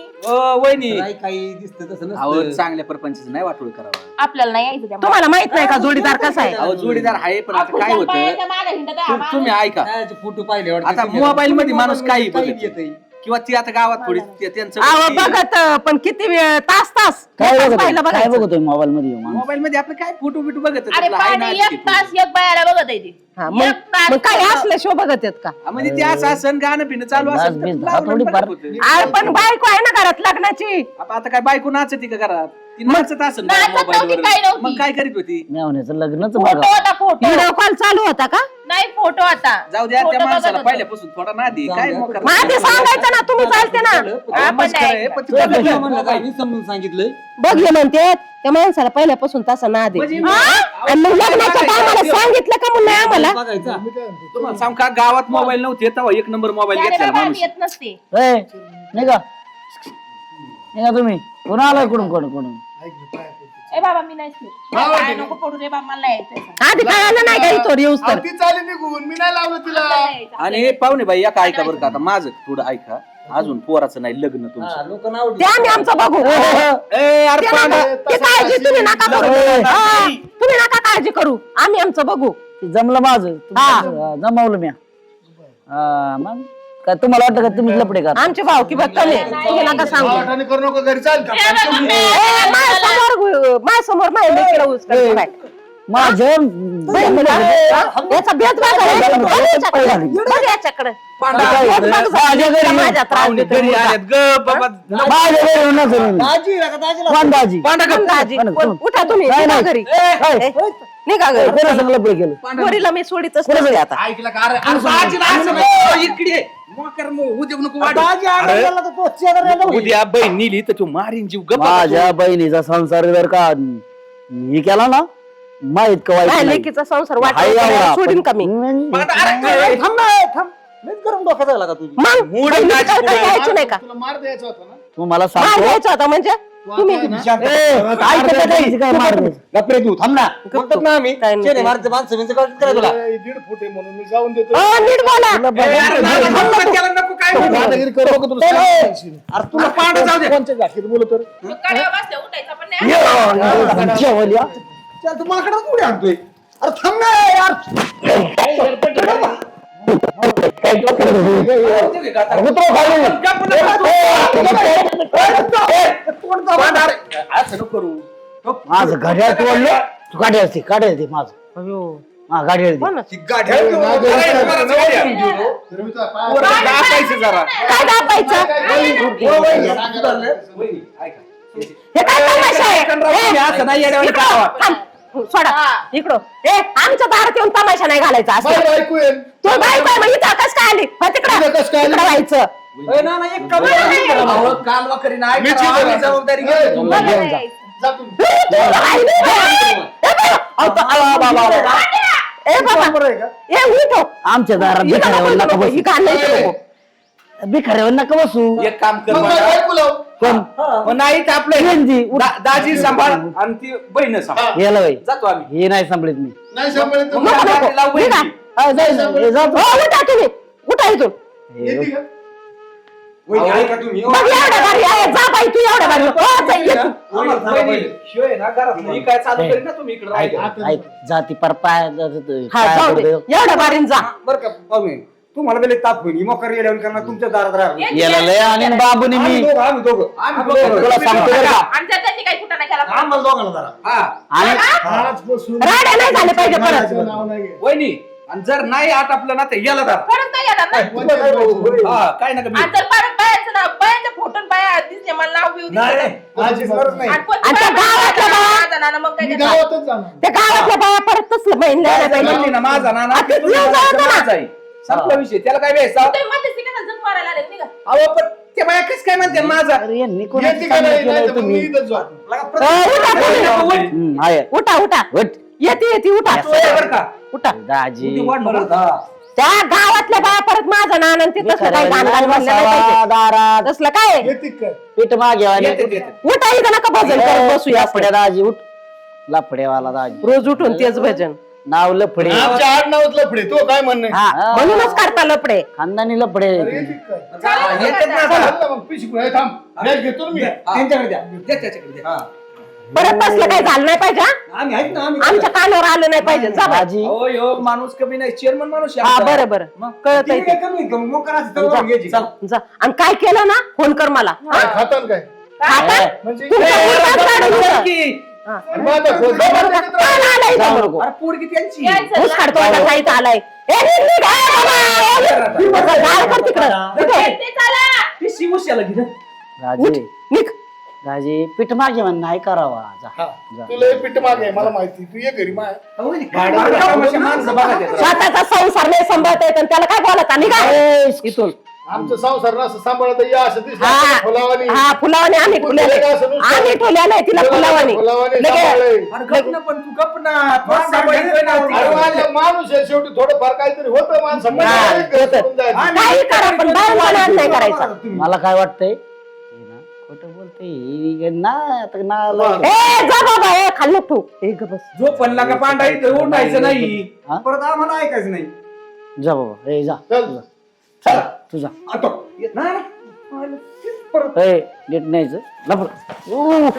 वहिनी, काय काही दिसतं तसं अहो नसतं. चांगल्या परपंचाचं नाही वाटोळ करावा. आपल्याला नाही यायचं त्या तुम्हाला माहित नाही का जोडीदार कसा आहे? अहो जोडीदार आहे, पण आता काय होतं, बायाच्या मागे हिंडत आहे, तुम्ही ऐका. त्याचे फोटो पाहिले वाटतं. आता तुम्ही- मोबाईल मध्ये माणूस काही काही बघत येतंय. किंवा ती आता गावात थोडी त्यांचं अहो बघत पण किती वेळ, तास तास काय पाहिलं बघतोय? काय बघायचं. बघतोय मोबाईल मध्ये माणूस? मोबाईल मध्ये आपलं काय फोटो बिटो बघत अरे पाणी एक तास एक बायाला बघत आहे ती. हा, मग एक तास मग काय असल्याशिवाय बघत आहेत का? म्हणजे ते असं असं गाणं पिणं चालू लाज असेल तर बीज लावलं थोडी बघत फार- होतं. अरे पण बायको आहे ना घरात लग्नाची. आता काय बायको नाचती का घरात? ती नाचत असेल नाचत नव्हती, मोबाईल काय वर. नव्हती. मग काय करीत होती? मेवण्याचं लग्नच फोटो बघा. होता, फोटो व्हिडिओ कॉल चालू होता का? नाही, फोटो आता जाऊ द्या, फोटो त्या बघत माणसाला होतो. पहिल्यापासून थोडा नादी काय मोकार. मग आधी सांगायचं ना, तुम्ही चालते ना. आपण नाही. तुला म्हणलं का? मी समजून सांगितलंय. बघ हे म्हणते त्या माणसाला पहिल्यापासून तसा ना दे. म्हणजे आणि मग लग्नाच्या टायमाला सांगितलं का म्हणून नाही आम्हाला? बघायचा. मी काय म्हणतो, तुम्हाला सांग का, गावात मोबाईल नव्हते तेव्हा एक नंबर मोबाईल त्याने घेतला बाबा माणूस. येत नसते. ए, निघा निघा तुम्ही. कोण आलाय कुठून कोण कोण? ऐक ना, पाया पडतो. ए बाबा मी नाही खेळ. काय नको पडू रे बाबा, मला नाही यायचं. आधी काय आलं नाही का इथं येऊस अहो, तर? ती चाली निघून, मी नाही लावलं तिला. आणि पाहुणे बाई या ऐका बरं का, आता माझं थोडं ऐका. अजून पोराचं नाही लग्न तुमचं. लोकांना आवडलं. ते आम्ही आमचं बघू. ए, अरे ते पांडा. नका- ते काळजी तुम्ही नका करू. हा, तुम्ही नका काळजी करू, आम्ही आमचं बघू. ते जमलं माझं. तुमचं जमवलं मी. हा, मग काय तुम्हाला वाटतं का तुम्ही लपडे का? आमचे भाऊ की बघ कमी, तुम्ही नका सांगू. आवाठाने करू नको, घरी चाल का? माझ्यासमोर माझ्या लेकीला उचकायचं काय? माझ्या याचा भेद बघ याच्याकडे माझ्या घरी पाहुणे घरी आलेत ग बाबा. माझ्या घरी येऊ नका तुम्ही. कोण दाजी दाजी उठा तुम्ही नाही, निघा नाही. घरी ए, निघा घरी कोणा सांगलं पुढे केलं पोरीला मी सोडीतच नसते आता ऐकलं का? अरे दाजीला असं नाही. इकडे ये. मोकर मग उद्या नको वाढू. अरे, उद्या बहीण नेली तर तू मारीन जीव गप्पा. माझ्या बहिणीचा संसार जर का मी केला ना माहित का वाईट काय नाही. लेकीचा संसार हाय एवढा. वाटत सोडीन का मी मूड बहिणीचं नाच काय पुढे. यायचं नाही का तुला मार द्यायचा होता ना तुम्हाला मार सांगतो द्यायचा होता म्हणजे तुम्ही ऐकत नाही काय मार द्यायचं. गप्रे तू थांब ना म्हणतात ना आम्ही काय नाही. चेने मारते माणसं बिनचं काय तुला 1.5 फूट आहे म्हणून मी जाऊन देतो नीट बोला ए, अरे, नाना, नाना, त्याला नको काय म्हणू. दादागिरी करू नको तुला सांगशील. अरे तुला पांढर जाऊ दे कोणच्या जाकीत बोलत तर कड्या वाजल्या उठायचा पण नाही जेवल्या. चल तू माकडा पुढे आणतोय अरे थांब ना यार असं नको करू. माझं घड्याळ तोडलं तू गाडी असते गाडी असते माझं हा गाडी असते ती गाड्या अरे, बरं, जाऊ द्या. पोरं दाबायचं जरा. काय दाबायचं वहिनी, ऐका. हे काय तमाशा आहे? तुम्ही असं नाही येड्यावानी करावं. थांब. सोडा इकडं आमच्या दारात येऊन तमाशा नाही घालायचा असं ऐकू येईल तू बायको आहे, मग इथं कस काय आली तिकडं कसं काय आली? तिकडं व्हायचं ए, ना ना एक काम कर. अहो, कालवा करीन, ऐका मी राव, चिडलो. आम्ही जबाबदारी घेतो. तुला घेऊन जा. जा तुम्ही. ए बाबा ए उठो आमच्या दारात भिकाऱ्यावर नका बसू भिकाऱ्यावर नका बसू एक काम कर मग मला. काय ऐकू लाव? कोण मग नाही तर आपलं यांची, उठ. दाजी सांभाळ आणि ती बहीण सांभाळ. याला बाई जातो आम्ही. हे नाही सांभाळत मी नाही सांभाळत तर मग मग गाडी लावू निघा. वहिनी. हा, जाईल, जातो. उठा तुम्ही उठा इथून येते का? वहिनी, ऐका तुम्ही बघ एवढ्या भारी आहे जा बाई तू एवढ्या भारी हो, जा, ये तू. वहिनी, शिव आहे ना घरातलं, ही काय चालू करीन ना तुम्ही इकडे ऐक राहिलं. ऐक जाती पर पाय हा जाऊ दे एवढ्या भारीन जा बरं का पाहुणे तुम्हाला बेले ताप होईल मोकर येड्यावर करणार तुमच्या दारात राहा याला लय आणि बाबूनी मी आम्ही दोघं तुला सांगतो बरं का आणि जर त्यांनी काही कुठं नाही केला आम्हाला दोघांना जरा हा आणि आजपासून राड्या नाही झाले पाहिजे परत माझं नाव नाही घे. वहिनी आणि जर नाही आटपलं ना तर याला धरा. परत नाही येणार ना हा काय नका मी आणि जर परत बायाचं नाव बायाच्या फोटोन बाया दिसते मला नाव बिव नाही दिसते आजी गरज नाही आणि कोणती आणि त्या बाया गावातल्या बाया- माझा नाना मग काय मी करणार? गावातच जाणार त्या गावातल्या बाया परत तसलं बहीण लिहायला पाहिजे म्हणली ना माझा नाना आता ते तुझ्या जीव नानाचा जातो ना. माझा आहे. संपला विषय त्याला काय व्यायचा तुम्ही मध्यस्थी कशाला जग मारायला आले निघा अहो पण त्या बाया कसं काय म्हणते माझा अरे यांनी कोणाचं येते का चांगलं नाही? नाही केलंय तर मग मी तुम्ही इथंच जातो. उठा तुम्ही. आहे उठा उठा उठ. येते येते उठा बरं का उठा दाजी तुझी वाट बघत हा. त्या गावातल्या बाया परत माझं नान आणि ते तसलं काही भिकाऱ्यावर गाणं नाही म्हणलं नाही बसावा पाहिजे दारात तसलं काय येते काय पीठ मागे येते, येते. उठा इथं नका भजन करत बसूया लफड्या दाजी उठ लफड्यावाला दाजी रोज उठून तेच भजन नाव लफडे आमच्या आडनावात लफडे तो काय म्हणणे हा म्हणूनच करता लपडे खानदानी लफडे येते काय येतात ना आता. चल ना मग पिशवी आहे, थांब बॅग घेतो ना मी त्यांच्याकडे द्या द्या त्याच्याकडे द्या. परत तसलं काही झालं नाही पाहिजे हा? आम्ही आहेत ना आम्ही आमच्या कानावर आलं नाही पाहिजे जा बाई. दाजी अहो यो माणूस कमी नाही चेअरमन माणूस आहे हा आमचा. बरं बरं कळत तुम्ही काय कमी का? मोकर असं तर घ्यायची. जा आणि काय केलं ना फोन कर मला हा? काय खातान काय खाता? म्हणजे तुमच्या ए, पोटात बरं, काढून बरं ठेवा. की. हा. माझा फोन- बरं का? काय आलाय इथं? जाऊ नको. अरे पोरगी त्यांची यायचं ऊस काढतो आता काही इथं आलाय ए, निघ, निघ, ए, बाबा, ए, निघ, गाळ कर तिकडं. इथं. ते चला ती शिवशाला घे उठ, दाजी निघ. दाजी पीठ मागे म्हण नाही करावा जा जा. तुला हे पीठ मागे मला माहिती तू ये घरी माय माणसं बघा त्याचं. स्वतःचा संसार नाही सांभाळता येत आणि त्याला काय बोलता निघा इथून आमचं संसार नसं सांभाळत या असं दिसलं हा फुलावानी हा फुलावाने आम्ही ठेवलेले आम्ही ठेवलेले तिला फुलावाने फुलावानी लगे- सांभाळलंय. अरे गप ना पण तू गप ना थोडं सांभाळतोय ना. अरे माझा माणूस आहे शेवटी थोडंफार काहीतरी होतं माणसं हा, काही करा पण बाळवाला नाही करायचा मला काय वाटतंय हे ना खोटं बोलते हे ना आता ना ए जा बाबा ए खाल्लं तू ए ग बस जो पणला का पांढरा इथं उठायचं नाही परत आम्हाला ऐकायचं नाही जा बाबा ए जा चल. चला तुझा आता ए नीट न्यायचं लफड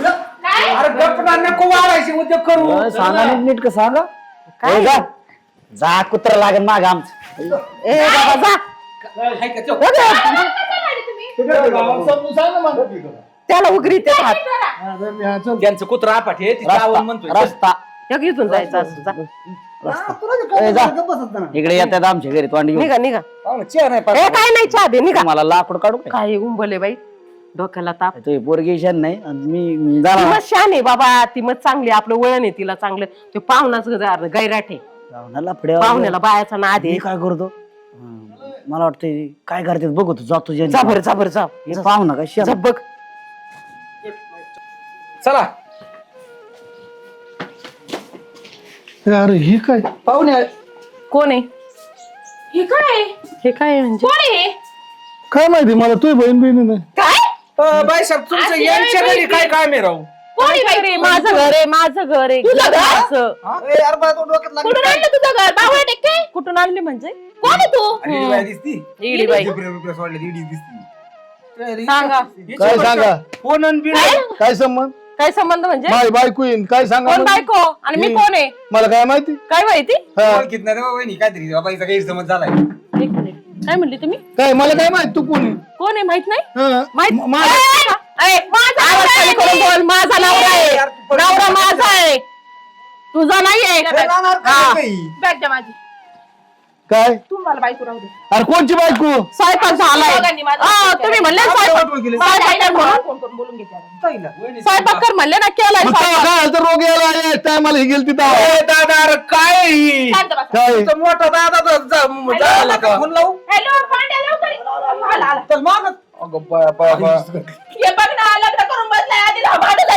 अरे गप ना नको वाढायचे उद्योग करू सांगा नीट का सांगा काय? ए, जा जा कुत्रा लागेल माग आमचं ए बाबा जा हाय का चल. समजून सांग ना मग त्याला उगरी ते हात हा, चल. त्यांचं कुत्रा आपाट आहे तिचं आवड म्हणतोय रस्ता रस्ता एक इथून जायचं असं जा. ए, जा. इकडे येतात आमच्या घरी तोंड घेऊन. निघा निघा चेअर नाही ए काय नाही चहा दे निघा मला लाकूड काढू काय? काय उंबले बाई डोक्याला ताप तो पोरगी शान नाही आणि मी ती जाणार मग शान आहे बाबा ती मग चांगली आपलं वळण आहे तिला चांगलं ते पाहुणाच गैराठे पाहुण्याला बायाचा नाद मी आहे काय करतो मला वाटतं काय करते बघू तू जातो जा बरं जा बरं जा पाहू ना काय जा बघ चला अरे हे काय पाहुणे कोण आहे हे काय हे काय आहे म्हणजे कोण आहे काय माहिती मला तुझी बहीण बहिणी नाही काय बाई साहेब तुमचं अशी यांच्या बाई घरी काय काम आहे राहू कोण आहे बाई रे, माझं घर आहे माझं घर आहे तुझं घर? असं. कुठून आणलं तुझं घर बावळ काय कुठून आणले म्हणजे कोण आहे तू इडी बाई सांगा काय सांगा फोन आणि बिल काय संबंध काय संबंध म्हणजे माझी बायको येईन काय सांगा कोण म्हणजे? बायको आणि मी कोण आहे मला काय माहिती काय माहिती हा. काहीतरी बाबाईचा गैरसमज झालाय एक मिनिट काय म्हणली तुम्ही काय मला काय माहित तू कोणी कोण आहे माहित नाही हा. माहित मा- आवाज खाली करून बोल माझा नवरा आहे नवरा माझा आहे तुझा नाहीये बॅग द्या माझी काय तू मला बायको राहू दे अरे कोणची बायको स्वयंपाक झालाय दोघांनी माझं हा, तुम्ही म्हणले स्वयंपाक कर म्हणून. फोन करून बोलून घेते आता. स्वयंपाक कर म्हणले ना केलाय मग तेव्हा स्वयंपाक. काय तर रोग यायला काय मला हे गेल तिथं ए, दादा अरे काय ही? शांत बसा. काय तुमचा मोठा दादा झाला का हॅलो पांड्या लवकर ये. आला आला अगं बाबा हे बघ ना लग्न करून बसलाय आधी भांडण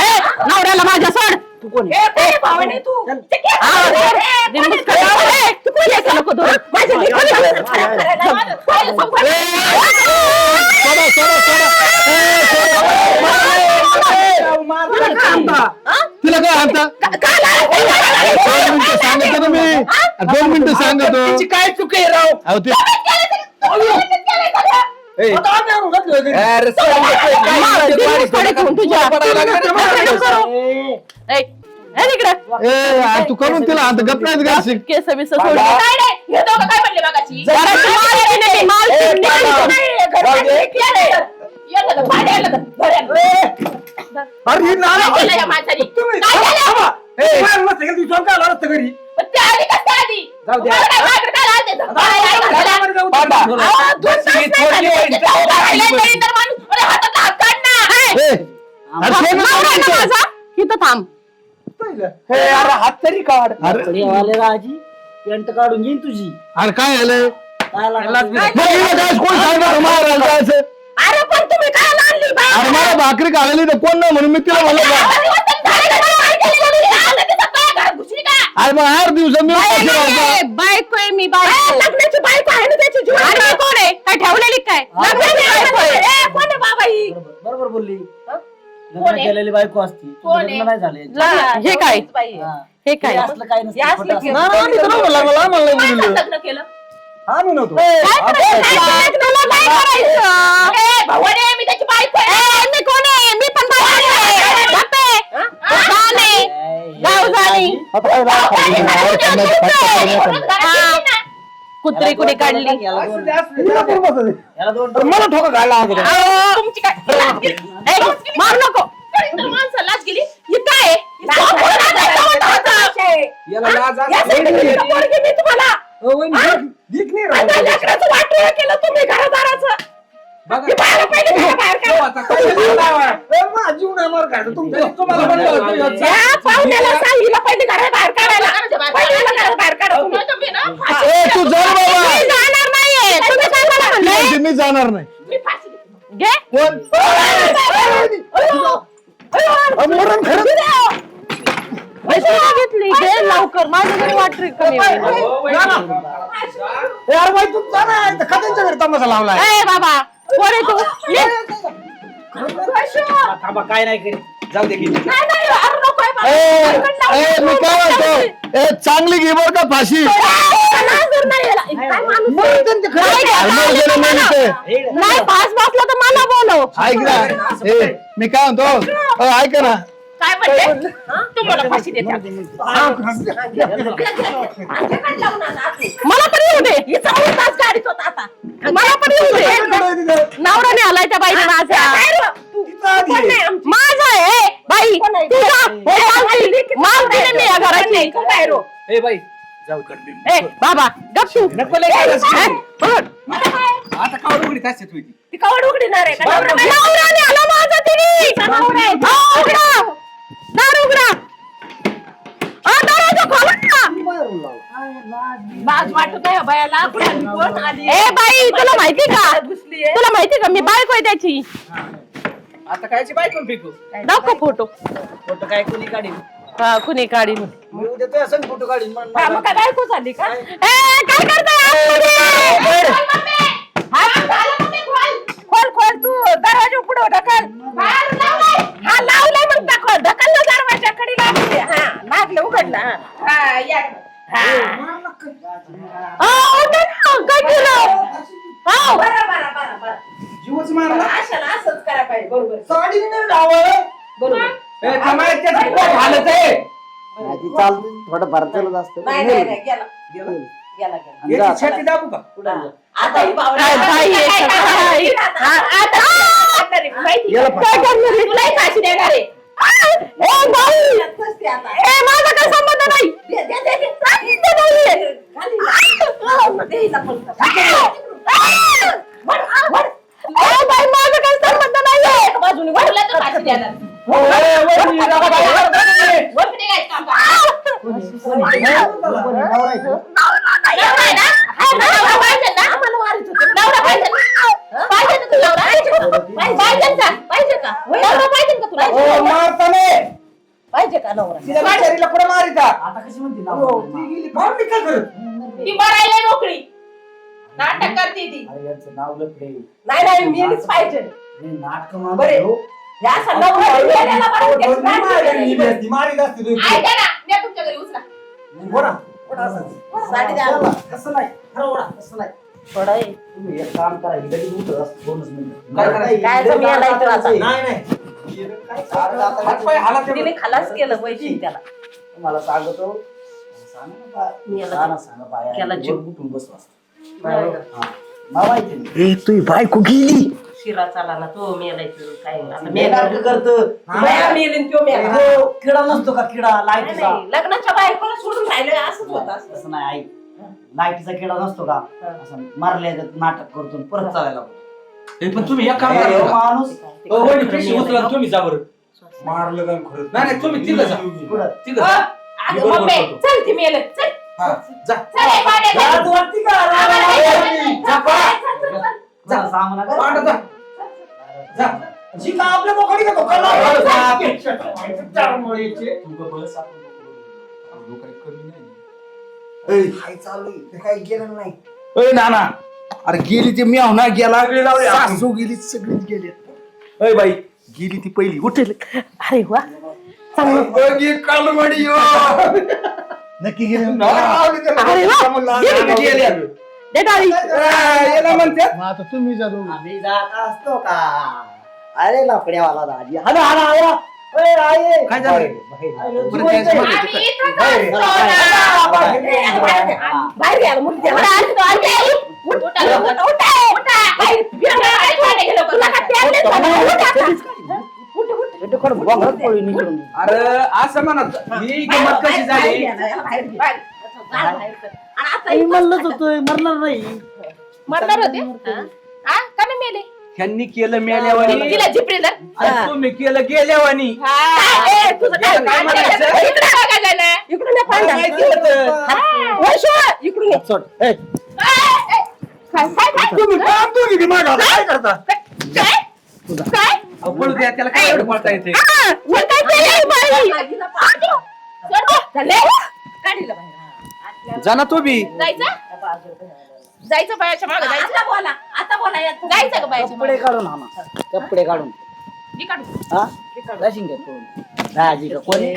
ए, नवऱ्याला माझ्या सोड तू कोण हे काय भावने तू ते काय आ, दिंबूस करायला. ए, तू कोण आहे? नको धरू. माझ्या लेकराला करायला माझं पाहिलं संपलं. सोडा सोडा सोडा तिला काय आणता 2 मिनिटं सांगतो ना मी 2 मिनिटं सांगतो तिची काय चुक आहे राव अहो ते ए, अरे सांगतोय, काय मार, ते दिंबूस बारीक कडे ठेवून तुझ्या. पडायला लागलं ना नको मला. करू. ए, ए, तिकडे ए अरे तू करून तिला आणता गप नाही का शिक केस बिस सोडून काय नाही हे दोघं काय म्हणले बघाची घराची मालकी नाही, मालकी नाही. येतं का? भांडे आलं का? घरी आलं. अरे ही नाला काय केलं या माणसाने? तुम्ही काय केलं? घरी पण ते आधी कसं आधी? जाऊ द्या. मला काय भाकर खायला आलते तर? काय घालायला? बाबा, अहो, 2 तास ही नाही थोडी झाले. वाईट ते जाऊ राहिलंय तरी तर माणूस. अरे हातातला हात काढ ना. ए अरे सोड ना नवरा आहे ना सोड. माझा इथं थांब हे, अरे हात तरी काढ अरे राजी पेंट काढून घेईन तुझी अरे काय झालंय काय लागलं? मग हिला काय कोण सांगणार मारायला जायचं अरे पण तुम्ही काय आणली बा? अरे मला भाकरी खायला तर कोण नाही म्हणून मी तिला म्हणलं का अरे वतन झालं का मला काय केलं तुम्ही? आलं तिथं पाय घरात घुसली का? अरे मग 8 दिवसात मी उपाशी राहतो. बायको आहे मी बायको लग्नाची बायको आहे ना त्याची जीव. अरे मी कोण आहे काय ठेवलेली काय लग्नाची बायको आहे. ए, कोण आहे बाबा ही? बरोबर बोलली कोण लग्न आहे? केलेली बायको असती तुझं कोण लग्न आहे? नाही झाले हे काय हा. हे काय हे असलं काय हे नसतं असलं खोटं केलं. असतं. नाही, मी तर नव्हतं लागलं, आम्हाला नाही काय बोललं. लग्न केलं? आम्ही नव्हतो लग्नाला काय करायचं ए, भावडे, मी त्याची बायको आहे. मी कोण आहे मी पण बायको आहे. बापे. जाणे. गाव जाणे. कुत्री कुणी काढली याला दोन- याला दोन मला ठोका घायला अगोदर. तुमची काय लाज गेली? ए, मारू नको तर माणसं लाज गेली ही काय आहे? ही सोपं आहे. याला लाज असते. यासाठी दिलं पोरगी मी तुम्हाला. भीक नाही आता राहू. लेकराचं वाटोळं केलं तुम्ही घरादाराचं. बघा. ही बाहेर पहिले घराबाहेर काढा. आता काय लावा? ए, माझा जीव नाही मार खायचा. तुम्हाला म्हणलं होतं, याचं. या पाहुण्याला सांग हिला पहिले घराबाहेर काढायला. पहिले हिला घराबाहेर काढा तुम्ही. ए तू जा रे बाबा मी जाणार नाहीये तुम्ही काय मला म्हणले मी जाणार नाही मी फाशी देते. घे कोण मरण खरंच. पैसे घेतली घे लवकर माझं घरी वाटरी कमी होईल. ए, अरे बाई, तू जा ना. इथं खात्यांच्या घरी तमाशा लावलाय. ए बाबा कोण आहे तू ये. थांबा काय नाही करीत जाऊ दे की नाही, नाही, अरे नको आहे बाबा. ए मी काय म्हणतो ए चांगली घे बर का फाशी लाजून नाही याला. काय माणूस आहे? अरे मग गेलं नाही इथे. नाही पास बसला तर मला बोलव ऐक ना ए मी काय म्हणतो ऐक ना काय म्हणते? हं? तुम्हाला फाशी देते आता. मला पण येऊ दे हिचा उलटाच गाडीत होता आता. मला पण येऊ दे नवराने आलाय त्या बाईने माझा काय रे? तू कोण नाही आमची? माझा आहे बाई तुझा बाहेर हो. ए बाई जाऊ कर ए बाबा गप तू आता कावड उघडीत असते तू ती. ती कवड उघडणार आहे का? नवऱ्याने आला माझा तिने. हा, उघडा. दार उघडा. दरवाजा खोला ना. लाज वाटत आहे बायाला. कुणाली कोण आली? ए बाई तुला माहिती का? तुला माहिती का मी बायको आहे त्याची. आता कायची बायकोन फेकू दाखव फोटो. फोटो काय कोणी काढीन हा कुणी काढीन. मी उद्या तुझ्या संग फोटो काढीन मग हा, मग काय बायको झाली का? ए काय करताय? खोल खोल तू दरवाजा पुढे ढकल. हा लावलाय मग दाखव. ढकल ना दरवाजा कडे लागले. हा लागलं उघडलं. हा या. हा उघड ना. काय केलं? हा बरं जीवच मारला अशाला असंच करा पाहिजे. बरोबर साडी नाही डावं. बरोबर. ए, थांबायला त्याचं पोट हालत आहे. आधी चालतं थोडं भर चालत असतं नाही नाही नाही, गेला गेला गेला गेला. आणि जा. याची छाती दाबू का आता ही बावळा बाई आहे सगळं. आता माहिती याला काय करणार आहे? तुलाही फाशी देणार आहे. ए बाई ए माझा काय संबंध नाही. सांगितलं नाहीये. ए बाई माझा काय संबंध नाहीये. बाजूने वळला तर फाशी देणार. पाहिजे का नवरा? तिला बिचारीला कुठं मारिता आता कशी म्हणते नाव? ती गेली फार मी काय करत ती मरायला मोकळी नाटक करते ती. अरे यांचं नाव लपडे. नाही नाही मीच पाहिजे. नाटक बरे. या असं नवरा गेलेला बरं, त्याची दोन गाठ मारली गेलेली. असती, मारीत असती तुम्ही. ऐका ना मी तुमच्या घरी उचला. बोला, बोला असं. साडी द्या. तसं नाही खरं ओढा तसं नाही. थोडं आहे. तुम्ही एक काम करा लगेच उठत असतं 2 मिनिटं. काय करायचं? काय जमी याला इथं आता? नाही नाही हातपाय हाला ते तिने खलास केलं पैसे त्याला. तुम्हाला सांगतो सांगा मी याला बाया केला जीव. उठून बसला असता. हा. मला माहिती नाही. तुझी बायको गेली. शिरा चाला ना तो मेलायचं काय आता नाटक करतं. बाया मेलीन तो मेला. तो किडा नसतो का किडा लाईटीचा? नाही, लग्नाच्या बायकोला सोडून राहिलोय असंच होतं असं. असं नाही ऐक लाईटीचा किडा नसतो का असं मारल्या नाटक करतो आणि परत चालायला लागतो. पण तुम्ही एक काम हे करा माणूस वहिनी पिशवी उचला तुम्ही जा बरं. मारलं का खरंच नाही नाही तुम्ही तिघं जा पुढं. तिघं जा. मी अगं बरोबर मम्मी, करतो. चल ती मेलं चल. हा जा चल हे पाड्या चल. लाज वाटते का? आम्हाला हे लाज चल, वाटते. चल, चल, चल. जा सामना कर. पांडा जा. जा. शिका आपल्या बोकाडी का तो कला? चार मुळीचे. काय चालू आहे? ते काही गेलं नाही. नाना अरे गेली ते म्याव ना गेला सासू गेली सगळीच गेली. अय बाई गेली ती पहिली उठेल अरे वा कालमडी नक्की गेली. अरे वा दे डाळी. याला म्हणतात मग आता तुम्ही जा दोघं. आम्ही जात असतो का? अरे लफड्यावाला दाजी हॅलो हॅलो आया. अरे आये काय झालं? आम्ही इथंच असतो ना. बाहेर या, मुली द्या. उठ, उठा लवकर, उठा, उठा. बाहेर, बाहेर पाणी गेलं बघ. तुला का प्यायला नाही झालं? उठ आता. उठ, उठ. अरे असं म्हणत ही गंमत कशी झाली बाहेर घे. बाहेर कर. आणि आता मी म्हणलंच होतोय मरणार नाही. मरणार होते हा का नाही मेले? ह्यांनी केलं मेल्यावानी तिला झिपरीला आणि तुम्ही केलं गेल्यावानी. तुझं काय काय म्हणायचं? इकडे बघायचं ना. इकडून ये पांढरा. माहिती होतं. वैशू, इकडून ये. सोड. ए, काय तुम्ही पाहतो की मागाला काय करता? काय अहो, पळू द्या त्याला काय एवढं पळता येते. मग काय केलंय बाई? चल, काढीला बाहेर. जाना तो बी जायचं बायाच्या मागे जायचं. आता बोला जायचं का बायाच्या कपडे मागे? काढून हा ना. कपडे काढून मी काढू. हा जाशील का पळून? दाजी का कोणी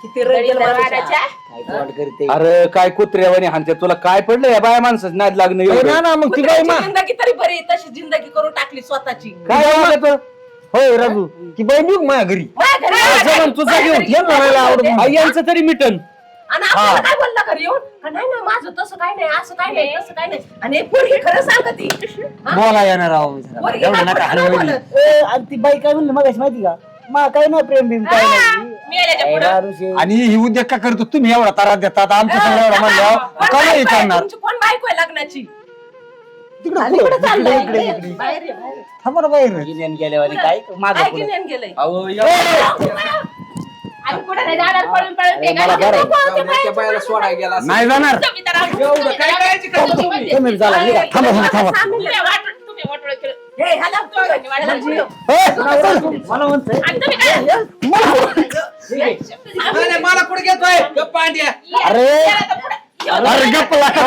किती रगेल वाड्याच्या. काय वाट करते? अरे काय कुत्र्यावानी हानते तुला काय पडलं या बाया माणसाचं नाद लागणं एवढं? ना मग ती बाई कुत्र्याची जिंदगी तरी बरी तशी जिंदगी करून टाकली स्वतःची. काय झालं तर? होय राजू ती बाई निघ माझ्या घरी. माझ्या घरी जमन तुझा घेऊन ये म्हणायला आवडत नाही. आई यांचं तरी मिटन. आणि आपल्याला काय बोलला घरी येऊन का नाही ना माझं तसं काय नाही असं काय नाही तसं काय नाही. आणि एक पोरगी खरं सांगती. बोला येणार आहो पोरगी एवढं काय नका खरं हलवायला. बोलत. आणि ती बाई काय म्हणली मगाशी माहिती का? मा काय नाही प्रेम बिम काय नाही. मेल्याच्या पुढं. दारूशे. आणि ही उद्योग का करतो तुम्ही एवढा तारा देतात आमचं सगळं एवढं म्हणल्यावर कोण का नाही बायको आहे? करणार तुमची कोण बायको आहे लग्नाची? थांबा ना बाहेर गिन्यान गेल्यावर काय मागं काय पुढं. गिन्यान गेलंय? अहो, आणि कुठे नाही जाणार पळून पळून ते मला काय बरं आहे. त्या बायाला सोडायला गेला असेल. नाही जाणार तुम्ही तर आम्ही- एवढं काय करायची का तुम्ही? तुम्ही चला, निघा. थांबा थांबा तुम्ही वाटोळं केलं. हे, ह्याला दोघांनी वाढायला पुढं. मला म्हणतंय आणि तुम्ही काय नाही, मला कुठे घेतोय गप्प पांड्या. अरे अरे गप्प लाका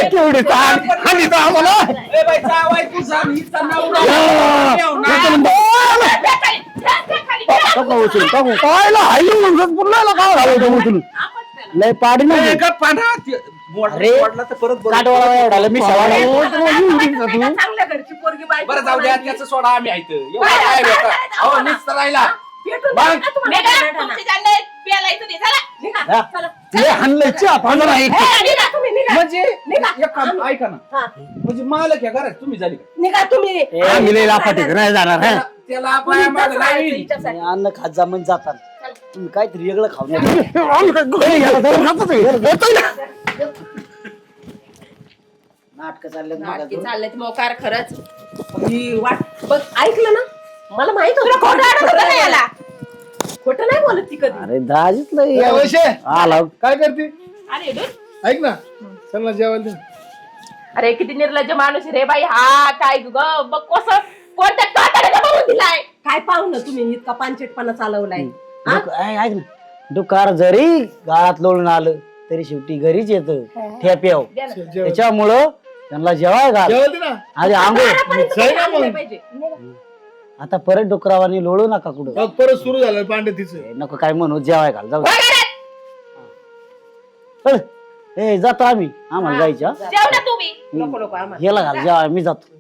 केवढी ताण आणि तर आम्हाला ए बाई, जावाई तुझा, हिचा नवरा. टाकू उचलून टाकू काय पुन्हा काय घालवतो उचलून लय पाडी ए, नाही गप्प पांढरा. ते अरे, मोडला तर परत बरं. काटवाळा एवढा मी सवाल चांगल्या घरची पोरगी बायको बरं जाऊ द्या, त्याचं सोडा आम्ही ऐकतो एवढं काय बेटा? अहो, नुसतं राहिला भेटून मग? जाईल का तुम्हाला? निघा, तुमची जाणं प्यायलायचं नाही. चला. निघा, चला. ते हाणलंय चहा पाजा नाही निघा तुम्ही, निघा. म्हणजे एक काम ऐका ना, म्हणजे मालक या घरात तुम्ही झाली का? निघा तुम्ही. आम्ही लय लाफाटे नाही जाणार हा त्याला आपण मागं लावीन. हिच्यासाठी. अन्न खात जा म्हणजे जातात तुम्ही काहीतरी वेगळं खाऊन या. आम्ही काय घरी गेलो तर खातोच आहे. होतोय ना. नाटकं चालले नाटकी चाललेत मोकार खरंच. ही वाट बघ, ऐकलं ना? मला माहित होतं खोटं आडत होतं ना याला. खोटं नाही बोलत ती कधी. अरे दाजीतलं ए, वैशे, आला काय करते अरे डूड. ऐक ना चल ना जेवायला दे. अरे किती निर्लज्ज माणूस आहे रे बाई हा. काय ग बघ कसं कोणत्या कातड्याचा बघून दिलाय. काय पाहू ना तुम्ही इतका पानचटपणा चालवलाय. ऐक ना डुकार जरी गाळात लोळून आलं तरी शेवटी घरीच येतं ठेप्याव त्याच्यामुळं त्यांना जेवाय घाल जेवायला दे ना आधी आंघोळ चल ना मग. पाहिजे. आता परत डुकरावानी लोळू नका कुठं मग परत सुरू झालं पांडे तिचं नको काय म्हणू जेवाय घाल जाऊ बघ अरे, चल. ए जातो आम्ही आम्हाला जायचं जेव ना तुम्ही. नको नको आम्हाला. याला घाल जेवाय मी जातो